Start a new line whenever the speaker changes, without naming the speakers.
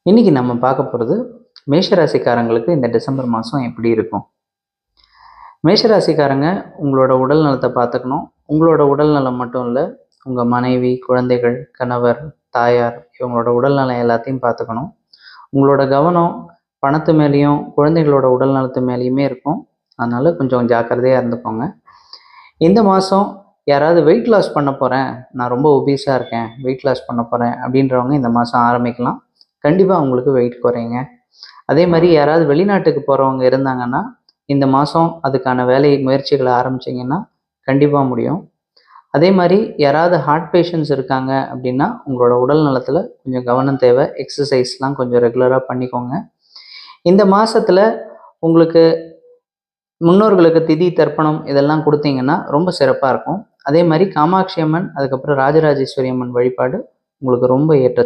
இன்னைக்கு நம்ம பார்க்க போகிறது மேஷராசிக்காரங்களுக்கு இந்த டிசம்பர் மாதம் எப்படி இருக்கும். மேஷராசிக்காரங்க உங்களோட உடல் நலத்தை பார்த்துக்கணும். உங்களோட உடல் நலம் மட்டும் இல்லை, உங்கள் மனைவி, குழந்தைகள், கணவர், தாயார் இவங்களோட உடல் நலம் எல்லாத்தையும் பார்த்துக்கணும். உங்களோட கவனம் பணத்து மேலேயும் குழந்தைகளோட உடல் நலத்து மேலேயுமே இருக்கும். அதனால் கொஞ்சம் ஜாக்கிரதையாக இருந்துக்கோங்க. இந்த மாதம் யாராவது வெயிட் லாஸ் பண்ண போகிறேன், நான் ரொம்ப ஒபீஸாக இருக்கேன், வெயிட் லாஸ் பண்ண போகிறேன் அப்படின்றவங்க இந்த மாதம் ஆரம்பிக்கலாம். கண்டிப்பாக அவங்களுக்கு வெயிட் குறையுங்க. அதே மாதிரி யாராவது வெளிநாட்டுக்கு போகிறவங்க இருந்தாங்கன்னா இந்த மாதம் அதுக்கான முயற்சிகளை ஆரம்பிச்சிங்கன்னா கண்டிப்பாக முடியும். அதே மாதிரி யாராவது ஹார்ட் பேஷண்ட்ஸ் இருக்காங்க அப்படின்னா உங்களோட உடல் நலத்தில் கொஞ்சம் கவனம் தேவை. எக்ஸசைஸ்லாம் கொஞ்சம் ரெகுலராக பண்ணிக்கோங்க. இந்த மாதத்தில் உங்களுக்கு முன்னோர்களுக்கு திதி தர்ப்பணம் இதெல்லாம் கொடுத்தீங்கன்னா ரொம்ப சிறப்பாக இருக்கும். அதே மாதிரி காமாட்சி அம்மன், அதுக்கப்புறம் ராஜராஜேஸ்வரி அம்மன் வழிபாடு உங்களுக்கு ரொம்ப ஏற்றத்தை